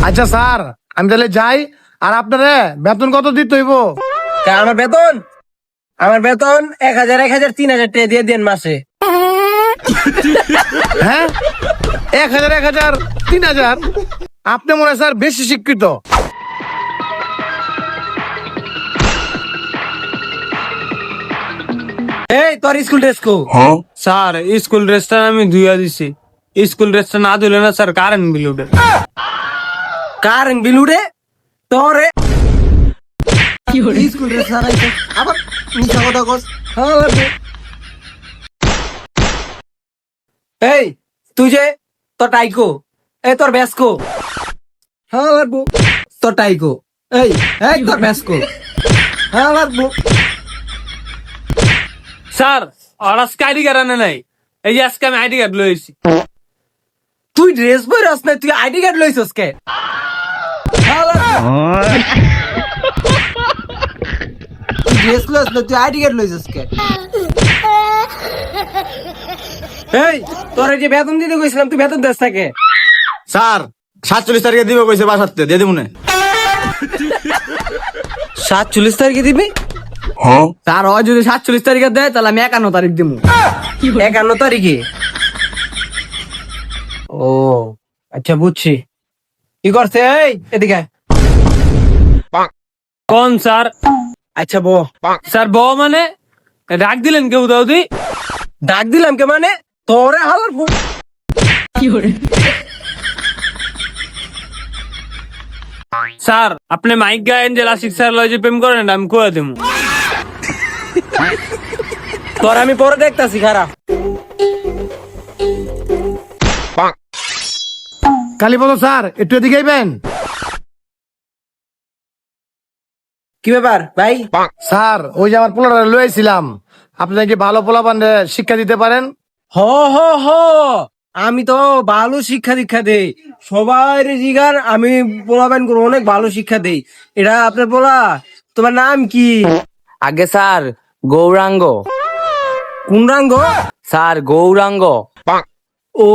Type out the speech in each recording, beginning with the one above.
আচ্ছা স্যার, আমি তাহলে যাই। আর আপনারে বেতন কত দিতে হইব? আমার বেতন 1,000 1,000 3,000 টাকা দিয়ে দেন মাসে। হ্যাঁ, 1,000 1,000 3,000? আপনি মনে হয় স্যার বেশি শিক্ষিত। এই তোর স্কুল ড্রেস কো? স্যার স্কুল ড্রেসটা আমি ধুইয়া দিছি। স্কুল ড্রেসটা না ধুলে না স্যার কারেন্ট বিল উঠে। কারেন্ট বিল উঠে তোরে স্কুল ড্রেস সারাইছে আবার মিছা কথা কস। এই তুই যে তোর টাইকো, এই তোর ব্যাসকো, হ্যাঁ বাবু তোর টাইকো, এই এই তোর ব্যাসকো, হ্যাঁ বাবু। স্যার আর আজকে আইডি কার্ড আনে নাই, এই যে আজকে আমি আইডি কার্ড লইছি। তুই ড্রেস পরে না, তুই আইডি কার্ড লইছস কে? তুই ড্রেস লইছ না, তুই আইডি কার্ড লইছস কে? এই তোরে যে বেতন দিতে কইছিলাম, তুই বেতন দেস থাকে? স্যার 47 তারিখে দিবে কইছে বাসাতে, দিয়ে দিব না। 47 তারিখে দিবি? স্যার হয় যদি 47 তারিখে দেয় তাহলে আমি 51 তারিখ দিব। 51 তারিখে? ও আচ্ছা বুঝছি। কি করছে? এই এদিকে আয়। কোন স্যার? আচ্ছা স্যার ব মানে ডাক দিলেন কেউ দাউদি? ডাক দিলাম কে মানে? তোরে হালার স্যার আপনি মাইক গায়েন যে লাসিক স্যার লয় যে প্রেম করেন আমি কয়ে দেবো। তোর আমি পরে দেখতাছি, খারাপ। কালীপদ স্যার, একটু এদিকে আইবেন। কি ব্যাপার ভাই? স্যার, ওই যে আমার পোলাটা লইছিলাম, আপনি নাকি ভালো পোলাপানরে শিক্ষা দিতে পারেন। হ হ হ, আমি তো ভালো শিক্ষা দীক্ষা দেই সবাই জিগার। আমি পোলাবেন করে অনেক ভালো শিক্ষা দেই। এটা আপনার পোলা? তোমার নাম কি? আগে স্যার গৌরাঙ্গ। কোন রাঙ্গ? স্যার গৌরাঙ্গ। ও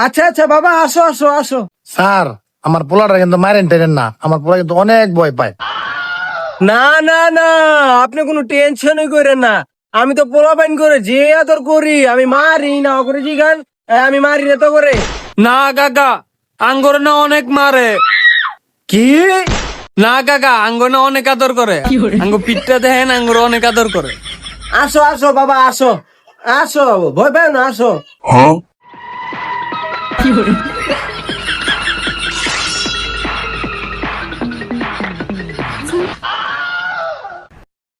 আচ্ছা আচ্ছা বাবা, আসো আসো আসো। স্যার, আমার পোলাটা কিন্তু মারেন টেরেন না, আমার পোলা কিন্তু অনেক ভয় পায়। না না না, আপনি কোনো টেনশনই করেন না। আমি তো পোলাপাইন করে যে আদর করি, আমি মারি না করে জিগান। আমি মারি না তো করে। না কাকা, আঙ্গরে না অনেক মারে। কি? না কাকা, আঙ্গর না অনেক আদর করে। আঙ্গ পিঠটা দেখেন, আঙ্গর অনেক আদর করে। আসো আসো বাবা, আসো আসো, ভয় পাও না, আসো।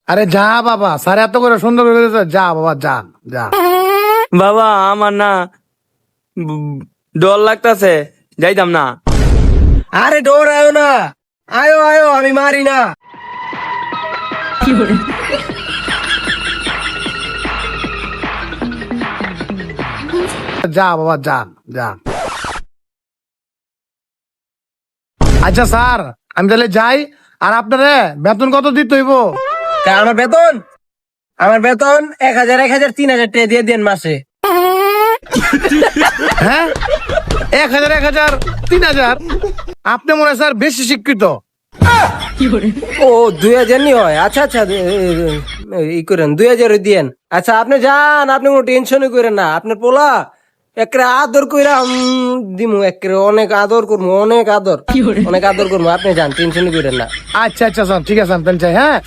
আরে যা বাবা, স্যার এত করে সুন্দর করে দিয়েছে, যা বাবা যা যা। বাবা আমার না ডর লাগতাছে, যাইতাম না। আরে ডোর আয়ো না, আয়ো আয়ো, আমি মারি না। যা বাবা যা যা। আচ্ছা স্যার, আমি তাহলে যাই। আর আপনারে বেতন কত দিতে হইব? আমার বেতন 1,000 1,000 3,000 টাকা দিয়ে দেন মাসে। হ্যাঁ, 1,000 1,000 3,000? আপনি মনে হয় স্যার বেশি শিক্ষিত। ও 2,000 নি হয়? আচ্ছা আচ্ছা, ই করেন 2,000 দিয়েন। আচ্ছা আপনি যান, আপনি কোনো টেনশনই করেন না। আপনার পোলা একরে আদর কইরা দিমু, একরে অনেক আদর করবো, অনেক আদর, অনেক আদর করবো। আপনি যান, টেনশনই করেন না। আচ্ছা আচ্ছা স্যার, ঠিক আছে, আমি তাহলে যাই। হ্যাঁ।